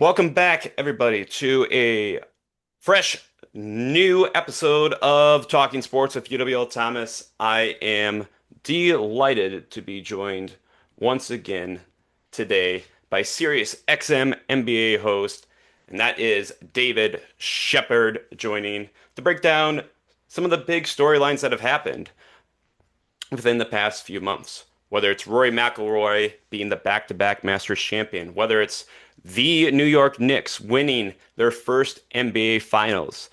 Welcome back, everybody, to a fresh new episode of Talking Sports with UWL Thomas. I am delighted to be joined once again today by Sirius XM NBA host, and that is David Shepard joining to break down some of the big storylines that have happened within the past few months. Whether it's Rory McIlroy being the back-to-back Masters champion, whether it's the New York Knicks winning their first NBA Finals,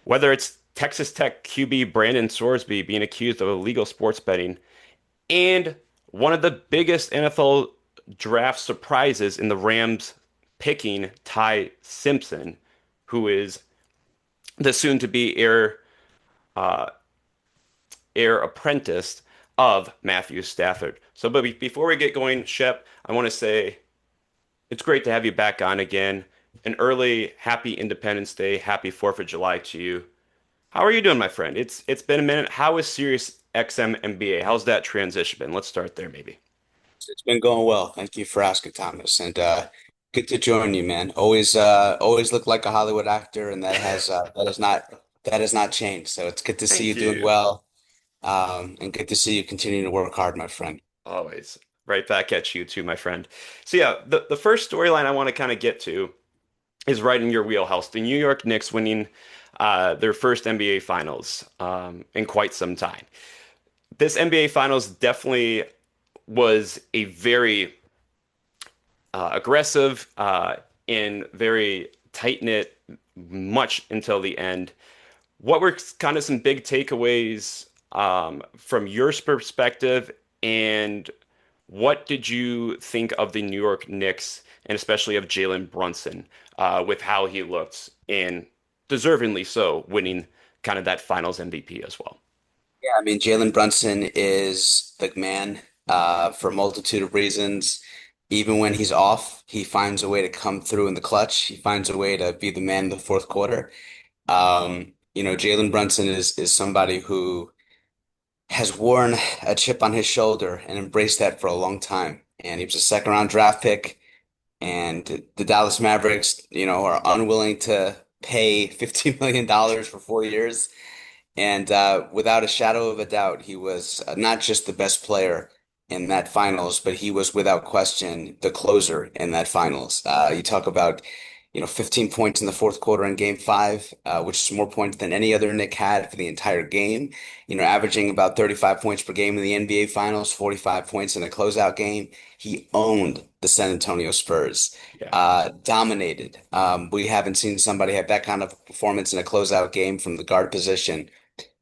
whether it's Texas Tech QB Brandon Sorsby being accused of illegal sports betting, and one of the biggest NFL draft surprises in the Rams picking Ty Simpson, who is the soon-to-be uh, heir apprentice of Matthew Stafford. So, but before we get going, Shep, I want to say it's great to have you back on again. An early happy Independence Day, happy 4th of July to you. How are you doing, my friend? It's been a minute. How is Sirius XM MBA? How's that transition been? Let's start there, maybe. It's been going well. Thank you for asking, Thomas. And good to join you, man. Always look like a Hollywood actor, and that has not changed. So it's good to see Thank you doing you. well, and good to see you continuing to work hard, my friend. Always. Right back at you too, my friend. So yeah, the first storyline I want to kind of get to is right in your wheelhouse. The New York Knicks winning their first NBA Finals in quite some time. This NBA Finals definitely was a very aggressive and very tight-knit, much until the end. What were kind of some big takeaways from your perspective, and what did you think of the New York Knicks, and especially of Jalen Brunson, with how he looked, and deservingly so, winning kind of that Finals MVP as well? Yeah, I mean, Jalen Brunson is the man for a multitude of reasons. Even when he's off, he finds a way to come through in the clutch. He finds a way to be the man in the fourth quarter. Jalen Brunson is somebody who has worn a chip on his shoulder and embraced that for a long time. And he was a second round draft pick, and the Dallas Mavericks, are unwilling to pay $15 million for 4 years. And without a shadow of a doubt, he was not just the best player in that finals, but he was without question the closer in that finals. You talk about, 15 points in the fourth quarter in game five, which is more points than any other Nick had for the entire game. Averaging about 35 points per game in the NBA finals, 45 points in a closeout game. He owned the San Antonio Spurs. Yeah. Dominated. We haven't seen somebody have that kind of performance in a closeout game from the guard position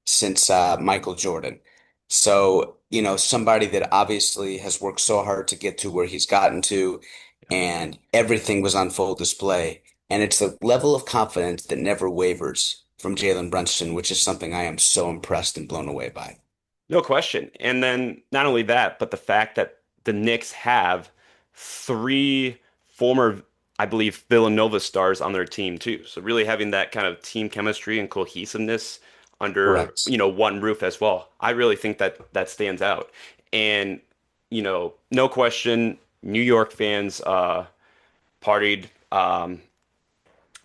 since Michael Jordan. So, somebody that obviously has worked so hard to get to where he's gotten to, and everything was on full display. And it's the level of confidence that never wavers from Jalen Brunson, which is something I am so impressed and blown away by. No question. And then not only that, but the fact that the Knicks have three former, I believe, Villanova stars on their team too. So really having that kind of team chemistry and cohesiveness under, Correct. one roof as well. I really think that that stands out. And, no question, New York fans partied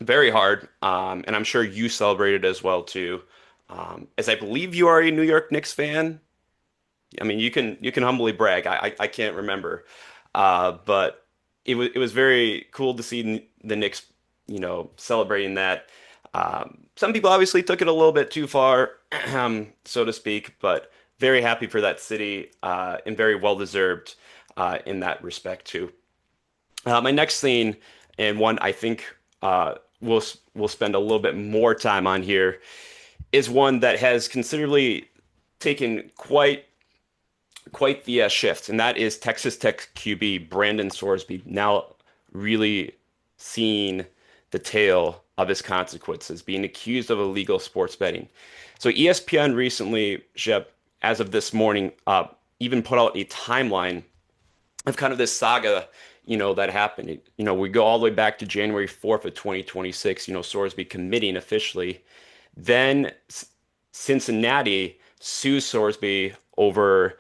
very hard. And I'm sure you celebrated as well too. As I believe you are a New York Knicks fan. I mean, you can humbly brag. I can't remember, but it was very cool to see the Knicks, celebrating that. Some people obviously took it a little bit too far, so to speak, but very happy for that city, and very well deserved in that respect too. My next thing, and one I think we'll spend a little bit more time on here, is one that has considerably taken quite the shift, and that is Texas Tech QB Brandon Sorsby now really seeing the tale of his consequences, being accused of illegal sports betting. So ESPN recently, Jeb, as of this morning, even put out a timeline of kind of this saga, that happened. We go all the way back to January 4th of 2026, Sorsby committing officially. Then Cincinnati sues Sorsby over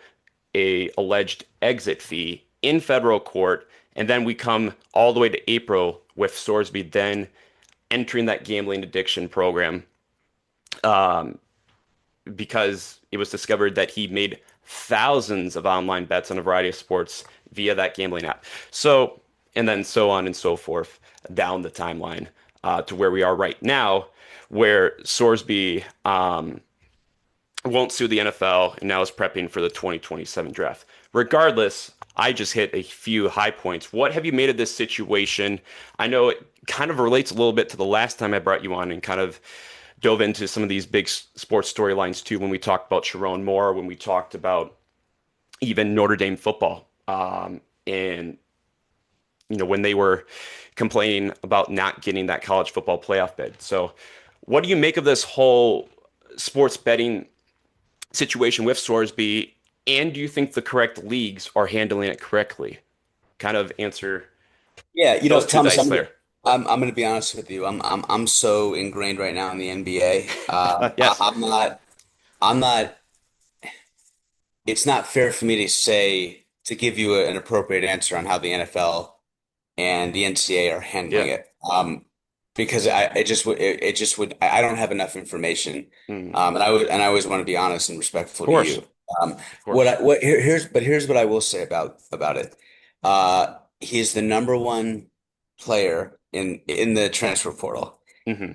a alleged exit fee in federal court, and then we come all the way to April with Sorsby then entering that gambling addiction program, um, because it was discovered that he made thousands of online bets on a variety of sports via that gambling app. So, and then so on and so forth down the timeline to where we are right now, where Sorsby won't sue the NFL and now is prepping for the 2027 draft. Regardless, I just hit a few high points. What have you made of this situation? I know it kind of relates a little bit to the last time I brought you on and kind of dove into some of these big sports storylines too when we talked about Sharon Moore, when we talked about even Notre Dame football. And when they were complaining about not getting that college football playoff bid. So, what do you make of this whole sports betting situation with Sorsby? And do you think the correct leagues are handling it correctly? Kind of answer Yeah, those two Thomas, dice there. I'm gonna be honest with you. I'm so ingrained right now in the NBA. Yes. I'm not. It's not fair for me to give you an appropriate answer on how the NFL and the NCAA are handling Yeah. it. Because it just would I don't have enough information. Mm. And I always want to be honest and Of respectful to course. you. Of course. Here's what I will say about it. He's the number one player in the transfer portal. Hmm.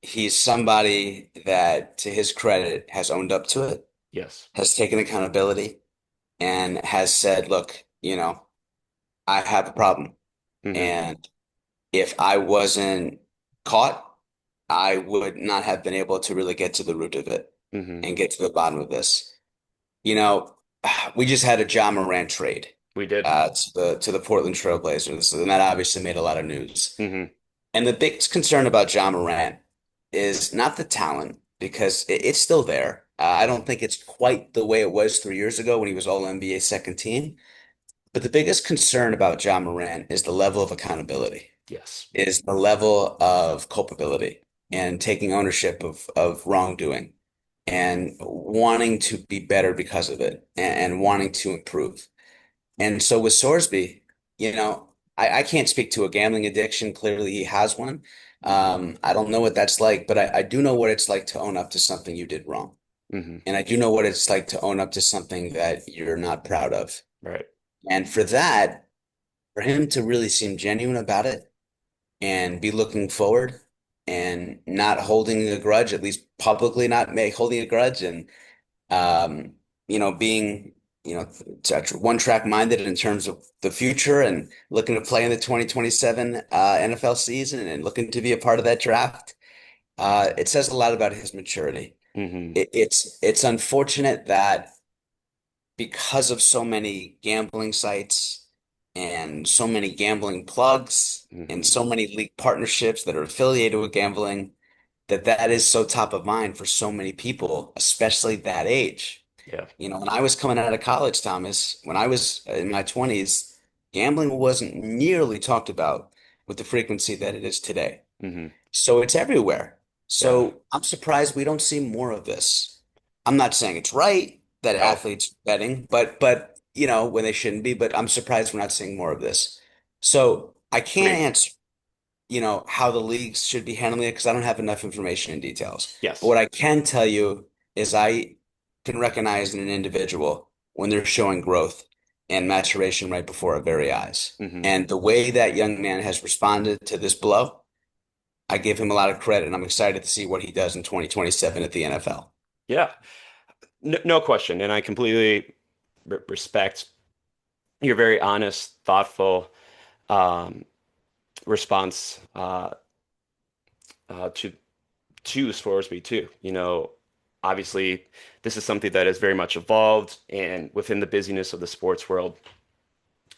He's somebody that, to his credit, has owned up to it, Yes. has taken accountability, and has said, look, I have a problem. Hmm. And if I wasn't caught, I would not have been able to really get to the root of it Hmm. and get to the bottom of this. You know, we just had a John Morant trade We did. to the Portland Trailblazers, and that obviously made a lot of news. Hmm. And the biggest concern about John Morant is not the talent, because it's still there. I don't think it's quite the way it was 3 years ago when he was All NBA second team. But the biggest concern about John Morant is the level of accountability, Yes. is the level of culpability and taking ownership of wrongdoing and wanting to be better because of it, and wanting to improve. And so with Sorsby, I can't speak to a gambling addiction. Clearly, he has one. I don't know what that's like, but I do know what it's like to own up to something you did wrong. Hmm. And I do know what it's like to own up to something that you're not proud of. Right. And for that, for him to really seem genuine about it and be looking forward and not holding a grudge, at least publicly not holding a grudge, and um, being, one track minded in terms of the future and looking to play in the 2027 NFL season and looking to be a part of that draft. It says a lot about his maturity. Hmm. It's unfortunate that because of so many gambling sites and so many gambling plugs and Hmm. so many league partnerships that are affiliated with gambling, that is so top of mind for so many people, especially that age. Yeah. When I was coming out of college, Thomas, when I was in my 20s, gambling wasn't nearly talked about with the frequency that it is today. Hmm. So it's everywhere. Yeah. So I'm surprised we don't see more of this. I'm not saying it's right that No. athletes are betting, but when they shouldn't be, but I'm surprised we're not seeing more of this. So I can't Agreed. answer, how the leagues should be handling it because I don't have enough information and details. But Yes. what I can tell you is I can recognize in an individual when they're showing growth and maturation right before our very eyes. Hmm. And the way that young man has responded to this blow, I give him a lot of credit, and I'm excited to see what he does in 2027 at the NFL. Yeah. No, no question. And I completely respect your very honest, thoughtful um, response to Scoresby too. Obviously, this is something that has very much evolved, and within the busyness of the sports world,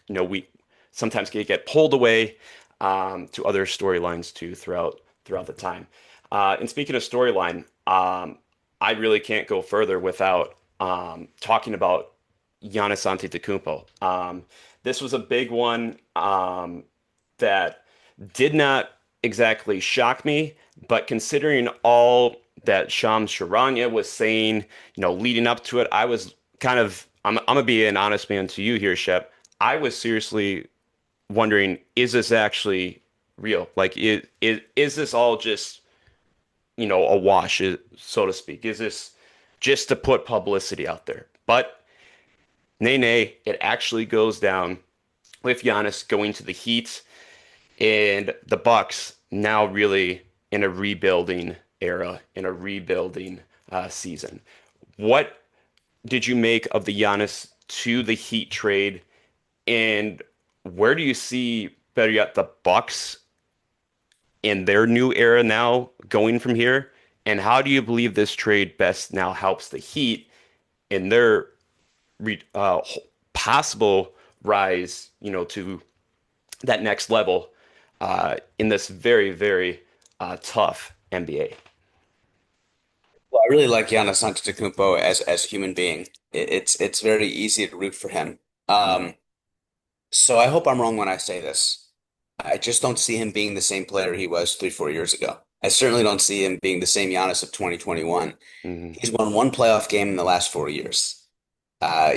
we sometimes get pulled away to other storylines too throughout the time. And speaking of storyline, I really can't go further without talking about Giannis Antetokounmpo. This was a big one that did not exactly shock me, but considering all that Shams Charania was saying, leading up to it, I was kind of, I'm gonna be an honest man to you here, Shep. I was seriously wondering, is this actually real? Like, is this all just, a wash, so to speak? Is this just to put publicity out there? But nay, nay, it actually goes down with Giannis going to the Heat and the Bucks now really in a rebuilding era, in a rebuilding season. What did you make of the Giannis to the Heat trade, and where do you see, better yet, the Bucks in their new era now going from here? And how do you believe this trade best now helps the Heat in their re possible rise, to that next level in this very, very tough NBA? Well, I really like Giannis Antetokounmpo as a human being. It's very easy to root for him. Mm, Um, so I hope I'm wrong when I say this. I just don't see him being the same player he was 3, 4 years ago. I certainly don't see him being the same Giannis of 2021. mm, He's won one playoff game in the last 4 years.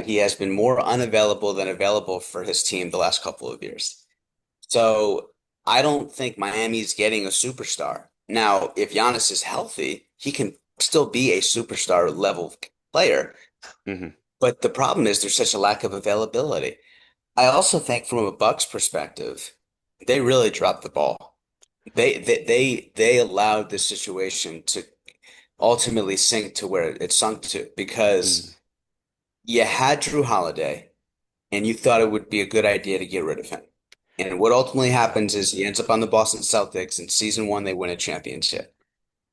He has been more unavailable than available for his team the last couple of years. So I don't think Miami's getting a superstar. Now, if Giannis is healthy, he can still be a superstar level player. mm, But the problem is there's such a lack of availability. I also think from a Bucks perspective, they really dropped the ball. They allowed this situation to ultimately sink to where it sunk to mm, because you had Drew Holiday and you thought it would be a good idea to get rid of him. And what ultimately happens is he ends up on the Boston Celtics. In season one, they win a championship.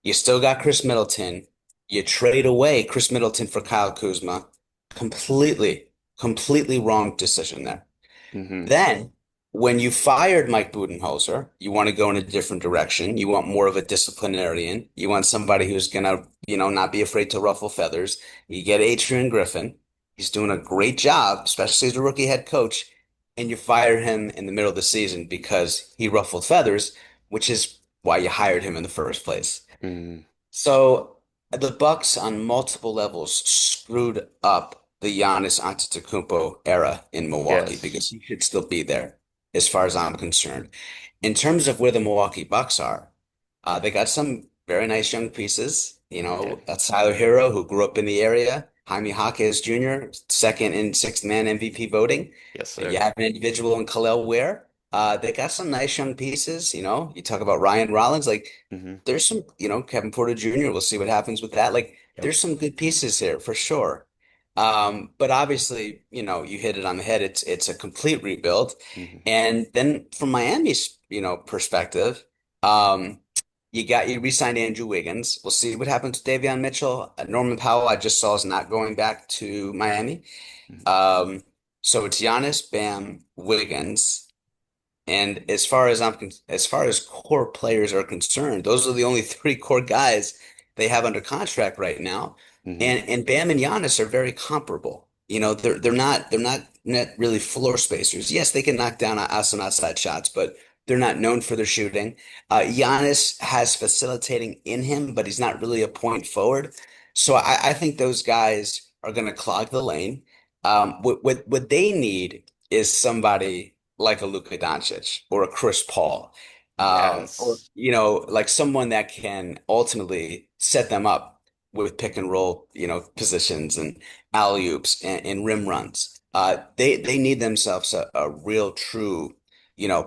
You still got Chris Middleton. You trade away Chris Middleton for Kyle Kuzma. Completely, completely wrong decision there. mm, Then, when you fired Mike Budenholzer, you want to go in a different direction. You want more of a disciplinarian. You want somebody who's gonna, not be afraid to ruffle feathers. You get Adrian Griffin. He's doing a great job, especially as a rookie head coach, and you fire him in the middle of the season because he ruffled feathers, which is why you hired him in the first place. mm. So the Bucks on multiple levels screwed up the Giannis Antetokounmpo era in Milwaukee Yes. because he should still be there, as far as I'm concerned. In terms of where the Milwaukee Bucks are, they got some very nice young pieces. Yeah. That's Tyler Hero, who grew up in the area. Jaime Jaquez Jr., second and sixth man MVP voting. Yes, You sir. have an individual in Khalil Ware. They got some nice young pieces. You talk about Ryan Rollins. Like, Hmm. there's some, Kevin Porter Jr. We'll see what happens with that. Like, Yep. there's some good pieces here for sure. But obviously, you hit it on the head. It's a complete rebuild. Hmm. And then from Miami's, perspective, um, you re-signed Andrew Wiggins. We'll see what happens with Davion Mitchell. Norman Powell, I just saw is not going back to Miami. Um, so it's Giannis, Bam, Wiggins. And as far as core players are concerned, those are the only three core guys they have under contract right now. Hmm. And Bam and Giannis are very comparable. They're not really floor spacers. Yes, they can knock down some outside shots, but they're not known for their shooting. Giannis has facilitating in him, but he's not really a point forward. So I think those guys are going to clog the lane. What they need is somebody like a Luka Doncic or a Chris Paul, or Yes. like someone that can ultimately set them up with pick and roll, positions and alley oops and rim runs. They need themselves a real true,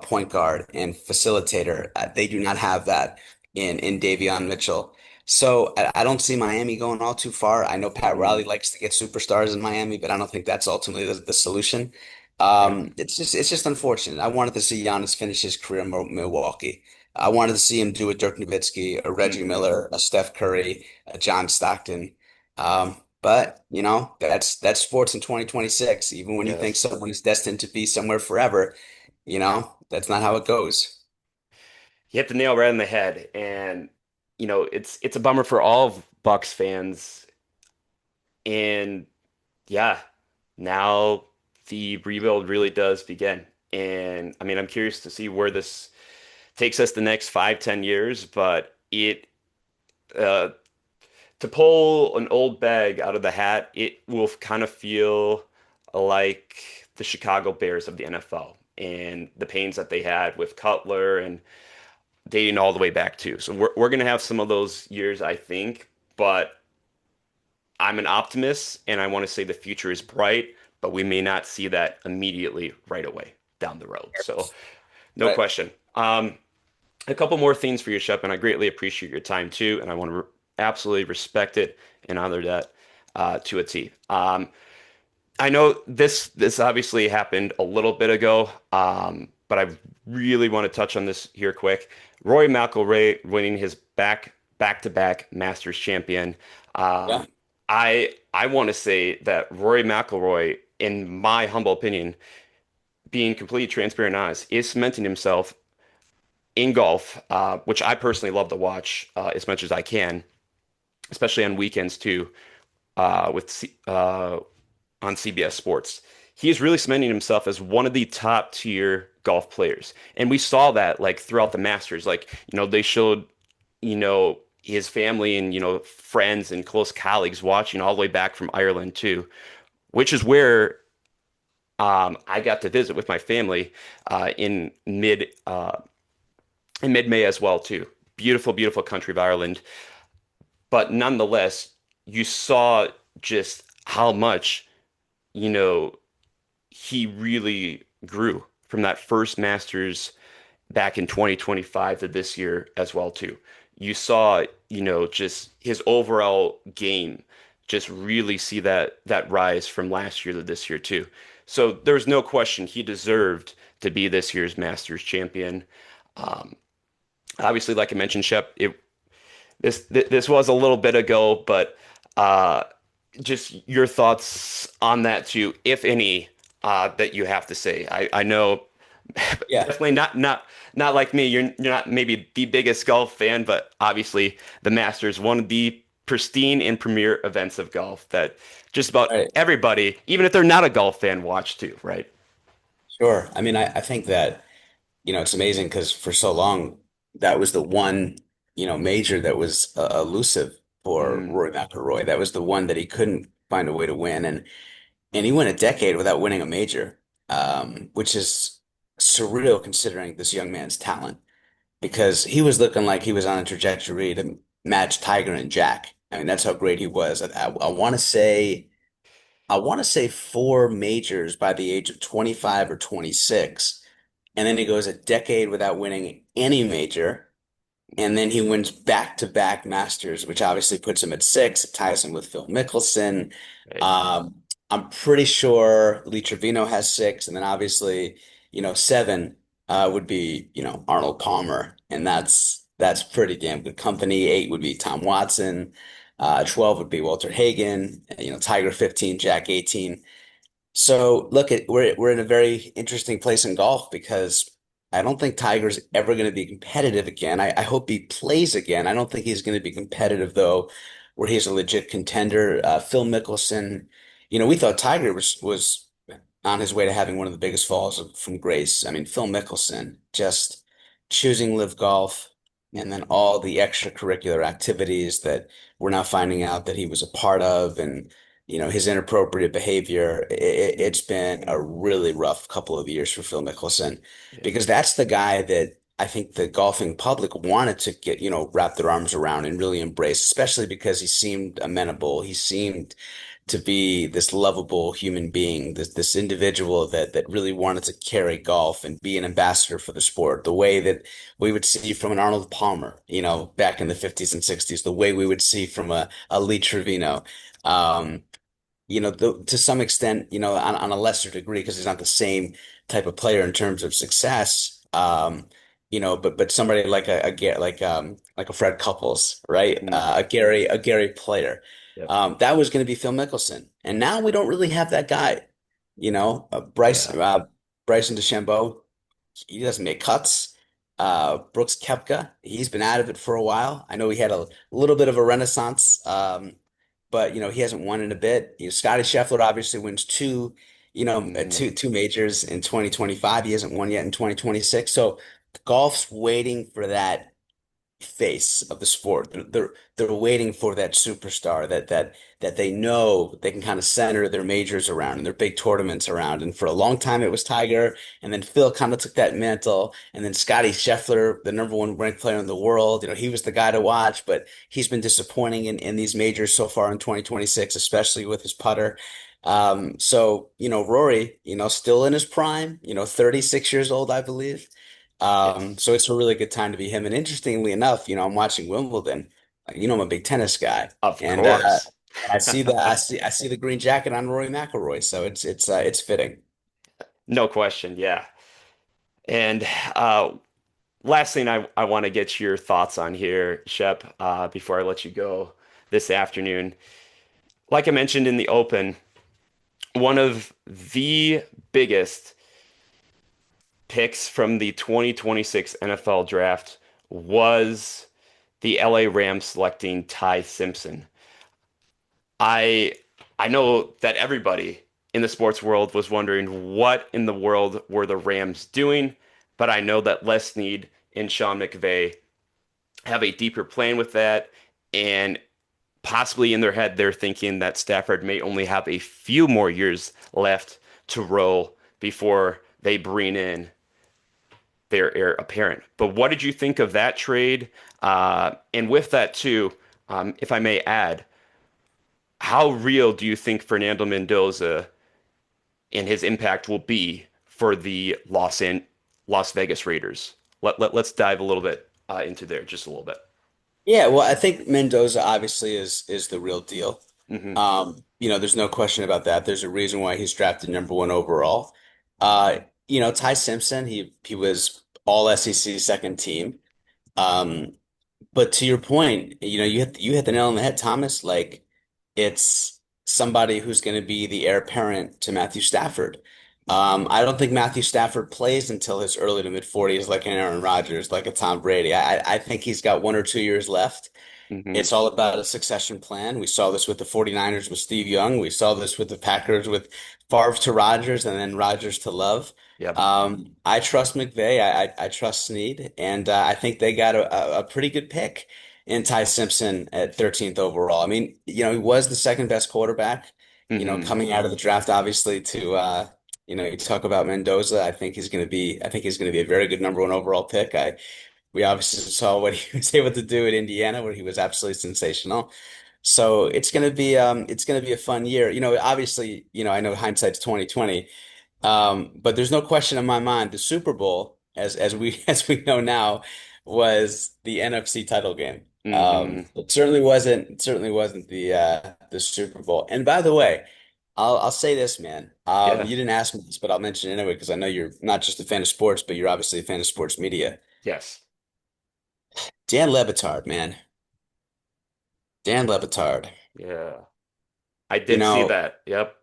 point guard and facilitator. They do not have that in Davion Mitchell. So I don't see Miami going all too far. I know Pat Mm, Riley likes to get superstars in Miami, but I don't think that's ultimately the solution. yep. It's just unfortunate. I wanted to see Giannis finish his career in Milwaukee. I wanted to see him do a Dirk Nowitzki, a Reggie Hmm. Miller, a Steph Curry, a John Stockton. But that's sports in 2026. Even when you think Yes. someone is destined to be somewhere forever, that's not how it goes. You hit the nail right on the head, and it's a bummer for all of Bucks fans. And yeah, now the rebuild really does begin. And I mean, I'm curious to see where this takes us the next 5, 10 years, but uh, to pull an old bag out of the hat, it will kind of feel like the Chicago Bears of the NFL. and the pains that they had with Cutler and dating all the way back too. So we're gonna have some of those years, I think, but I'm an optimist and I want to say the future is bright, but we may not see that immediately right away down the road. So no Right. question. A couple more things for you, Shep, and I greatly appreciate your time too, and I want to absolutely respect it and honor that to a T. I know this obviously happened a little bit ago, but I really want to touch on this here quick. Rory McIlroy winning his back-to-back Masters champion. Yeah. I want to say that Rory McIlroy, in my humble opinion, being completely transparent and honest, is cementing himself in golf, which I personally love to watch as much as I can, especially on weekends too, on CBS Sports. He is really cementing himself as one of the top tier golf players. And we saw that like throughout the Masters. Like, they showed, his family and, friends and close colleagues watching all the way back from Ireland too, which is where I got to visit with my family in mid-May as well too. Beautiful, beautiful country of Ireland. But nonetheless, you saw just how much, you know, he really grew from that first Masters back in 2025 to this year as well too. You saw, just his overall game just really see that rise from last year to this year too. So there's no question he deserved to be this year's Masters champion. Um, Obviously, like I mentioned, Shep, this was a little bit ago, but uh, just your thoughts on that too, if any, that you have to say. I know Yeah. definitely not like me. You're not maybe the biggest golf fan, but obviously the Masters, one of the pristine and premier events of golf that just about Right. everybody, even if they're not a golf fan, watch too, right? Sure. I mean, I think that, it's amazing because for so long, that was the one, major that was elusive for Mm, Rory McIlroy. That was the one that he couldn't find a way to win. And he went a decade without winning a major, which is surreal considering this young man's talent because he was looking like he was on a trajectory to match Tiger and Jack. I mean, that's how great he was. I want to say four majors by the age of 25 or 26. And then he goes a decade without winning any major. And then he wins back-to-back Masters, which obviously puts him at six. It ties him with Phil Mickelson. right. Um, I'm pretty sure Lee Trevino has six, and then obviously, seven would be, Arnold Palmer, and that's pretty damn good company. Eight would be Tom Watson. 12 would be Walter Hagen. Tiger 15, Jack 18. So look, we're in a very interesting place in golf because I don't think Tiger's ever going to be competitive again. I hope he plays again. I don't think he's going to be competitive though, where he's a legit contender. Phil Mickelson, we thought Tiger was on his way to having one of the biggest falls from grace. I mean, Phil Mickelson just choosing live golf and then all the extracurricular activities that we're now finding out that he was a part of and his inappropriate behavior. It's been a really rough couple of years for Phil Mickelson Yeah. because that's the guy that I think the golfing public wanted to get, wrap their arms around and really embrace, especially because he seemed amenable. He seemed to be this lovable human being, this individual that really wanted to carry golf and be an ambassador for the sport, the way that we would see from an Arnold Palmer, back in the 50s and 60s, the way we would see from a Lee Trevino. Um, to some extent, on a lesser degree, because he's not the same type of player in terms of success. But somebody like like a Fred Couples, right? Mm, A Gary Player. yep. That was going to be Phil Mickelson, and now we don't really have that guy. Yeah. Bryson DeChambeau, he doesn't make cuts. Brooks Koepka, he's been out of it for a while. I know he had a little bit of a renaissance. But he hasn't won in a bit. Scotty Scheffler obviously wins two, Mm, two majors in 2025. He hasn't won yet in 2026. So golf's waiting for that face of the sport. They're waiting for that superstar that they know they can kind of center their majors around and their big tournaments around. And for a long time it was Tiger, and then Phil kind of took that mantle, and then Scotty Scheffler, the number one ranked player in the world, he was the guy to watch, but he's been disappointing in these majors so far in 2026, especially with his putter. Rory, still in his prime, 36 years old, I believe. Yes. So it's a really good time to be him. And interestingly enough, I'm watching Wimbledon. I'm a big tennis guy, Of and course. I see that I see the green jacket on Rory McIlroy. So it's fitting. No question. Yeah. And uh, last thing I want to get your thoughts on here, Shep, before I let you go this afternoon. Like I mentioned in the open, one of the biggest picks from the 2026 NFL draft was the LA Rams selecting Ty Simpson. I I know that everybody in the sports world was wondering what in the world were the Rams doing, but I know that Les Snead and Sean McVay have a deeper plan with that, and possibly in their head they're thinking that Stafford may only have a few more years left to roll before they bring in their heir apparent. But what did you think of that trade? And with that too, if I may add, how real do you think Fernando Mendoza and his impact will be for the Las Vegas Raiders? Let's dive a little bit into there, just a little bit. Yeah, well, I think Mendoza obviously is the real deal. Hmm. There's no question about that. There's a reason why he's drafted number one overall. Ty Simpson, he was all SEC second team. Um, But to your point, you hit the nail on the head, Thomas. Like, it's somebody who's going to be the heir apparent to Matthew Stafford. I don't think Matthew Stafford plays until his early to mid 40s, like an Aaron Rodgers, like a Tom Brady. I think he's got 1 or 2 years left. Hmm. It's all about a succession plan. We saw this with the 49ers with Steve Young. We saw this with the Packers with Favre to Rodgers and then Rodgers to Love. Yep. I trust McVay. I trust Snead, and I think they got a pretty good pick in Ty Simpson at 13th overall. I mean, he was the second best quarterback, Hmm. coming out of the draft, obviously, you talk about Mendoza. I think he's going to be a very good number one overall pick. We obviously saw what he was able to do at Indiana, where he was absolutely sensational. So it's gonna be a fun year. Obviously, I know hindsight's 2020, but there's no question in my mind the Super Bowl, as we as we know now, was the NFC title game. Hmm. It certainly wasn't the Super Bowl. And by the way, I'll say this, man. Yeah. You didn't ask me this, but I'll mention it anyway because I know you're not just a fan of sports, but you're obviously a fan of sports media. Yes. Dan Lebitard, man. Dan Lebitard. Yeah. I You did see know, that. Yep.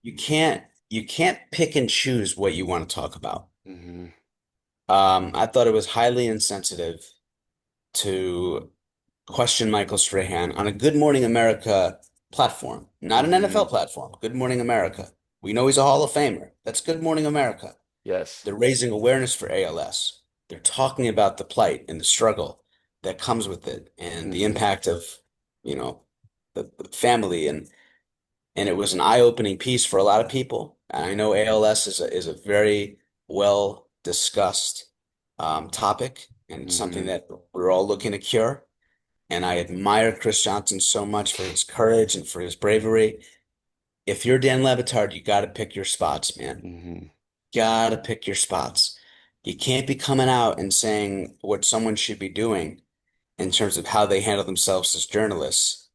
you can't pick and choose what you want to talk about. Hmm. I thought it was highly insensitive to question Michael Strahan on a Good Morning America platform, not an NFL Hmm. platform. Good Morning America. We know he's a Hall of Famer. That's Good Morning America. Yes. They're raising awareness for ALS. They're talking about the plight and the struggle that comes with it and the Hmm. impact of, you know, the family and it was an eye-opening piece for a lot of people. And I know ALS is a very well discussed topic, and it's something Hmm. that we're all looking to cure. And I admire Chris Johnson so much for his courage and for his bravery. If you're Dan Levitard, you got to pick your spots, man. Hmm. Got to pick your spots. You can't be coming out and saying what someone should be doing in terms of how they handle themselves as journalists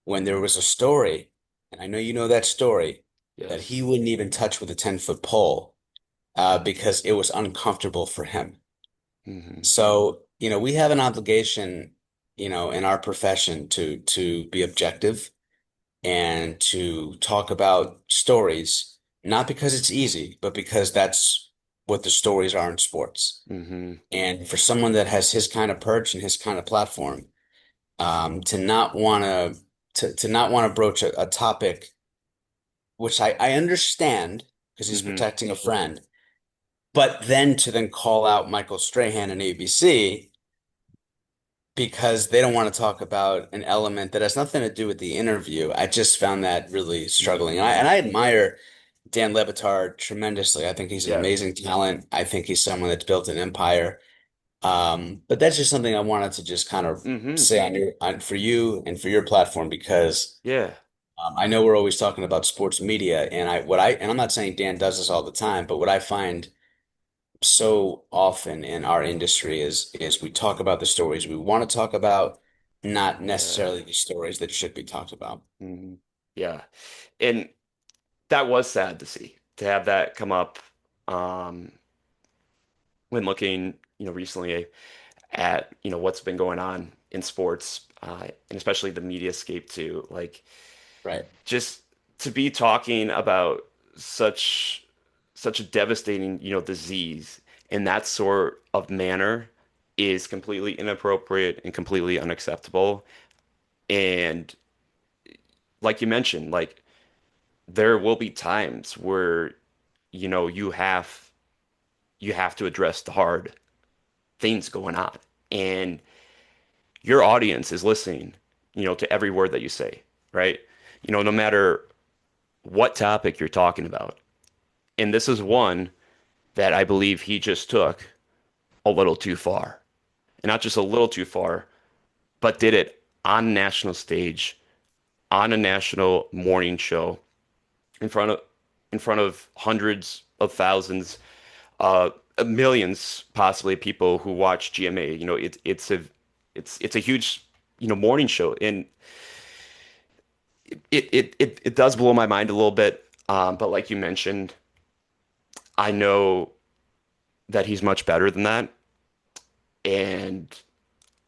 when there was a story, and I know you know that story, that Yes. he wouldn't even touch with a 10-foot pole because it was uncomfortable for him. Hmm. So, we have an obligation, in our profession to be objective and to talk about stories, not because it's easy, but because that's what the stories are in sports. Hmm. And for someone that has his kind of perch and his kind of platform, to not want to not want to broach a topic, which I understand because he's Hmm. protecting a friend, but then to then call out Michael Strahan and ABC, because they don't want to talk about an element that has nothing to do with the interview. I just found that really struggling. And Mm, I admire Dan Le Batard tremendously. I think he's an yeah. amazing talent. I think he's someone that's built an empire. But that's just something I wanted to just kind of Hmm. say for you and for your platform because Yeah. I know we're always talking about sports media, and I'm not saying Dan does this all the time, but what I find so often in our industry is we talk about the stories we want to talk about, not Yeah. necessarily the stories that should be talked about. Hmm. Yeah. And that was sad to see, to have that come up um, when looking, recently at, what's been going on in sports, and especially the media scape too. Like, Right. just to be talking about such such a devastating, disease in that sort of manner is completely inappropriate and completely unacceptable. And like you mentioned, like there will be times where, you have to address the hard things going on. And your audience is listening, to every word that you say, right? No matter what topic you're talking about. And this is one that I believe he just took a little too far. And not just a little too far, but did it on a national stage, on a national morning show, in front of hundreds of thousands, uh, millions possibly people who watch GMA. It's a huge, morning show, and it does blow my mind a little bit. But like you mentioned, I know that he's much better than that, and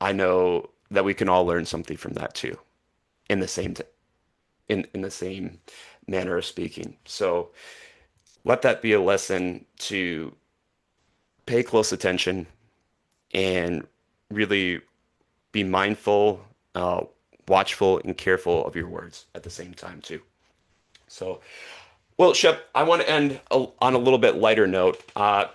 I know that we can all learn something from that too, in the same t in the same manner of speaking. So let that be a lesson to pay close attention and really be mindful, watchful, and careful of your words at the same time too. So, well, Shep, I want to end on a little bit lighter note.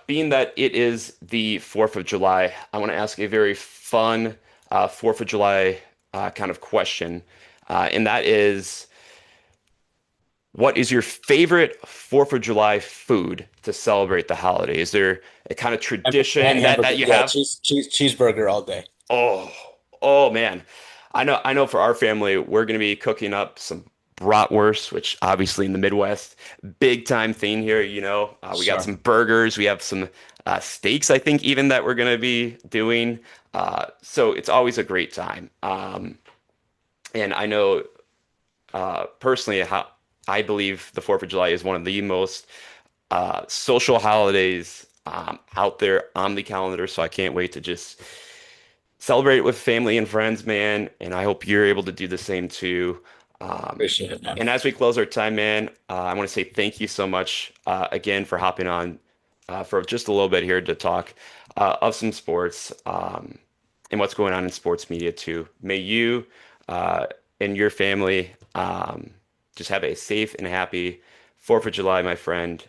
Being that it is the 4th of July, I want to ask a very fun 4th of July kind of question. And that is, what is your favorite 4th of July food to celebrate the holiday? Is there a kind of tradition that Hamburger, you yeah, have? cheeseburger all day. Oh, oh man. I know for our family, we're going to be cooking up some bratwurst, which obviously in the Midwest, big time thing here, we got Sure. some burgers, we have some steaks, I think even that we're going to be doing. So it's always a great time. And I know personally how I believe the 4th of July is one of the most social holidays out there on the calendar. So I can't wait to just celebrate it with family and friends, man. And I hope you're able to do the same too. Um, Appreciate it, man. and as we close our time, man, I want to say thank you so much again for hopping on for just a little bit here to talk of some sports and what's going on in sports media too. May you uh, and your family just have a safe and happy 4th of July, my friend.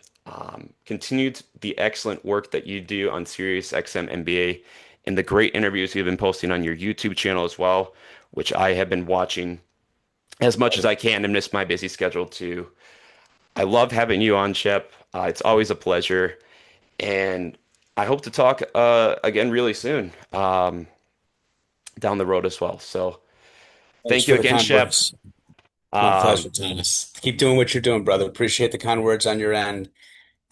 Continue the excellent work that you do on Sirius XM NBA and the great interviews you've been posting on your YouTube channel as well, which I have been watching as much as I can and miss my busy schedule too. I love having you on, Shep. It's always a pleasure, and I hope to talk again really soon down the road as well. So Thanks thank you for the again, kind Shep. words. My Um, pleasure, Thomas. Keep doing what you're doing, brother. Appreciate the kind words on your end.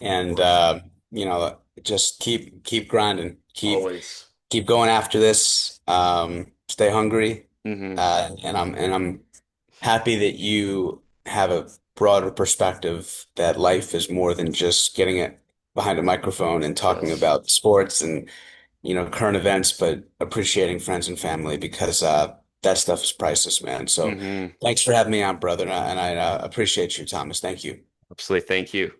of And course, just keep grinding. always. Keep going after this. Stay hungry. Hmm. And I'm happy that you have a broader perspective that life is more than just getting it behind a microphone and talking Yes. about sports and current events, but appreciating friends and family because that stuff is priceless, man. So Hmm. thanks for having me on, brother, and I appreciate you, Thomas. Thank you. Absolutely. Thank you.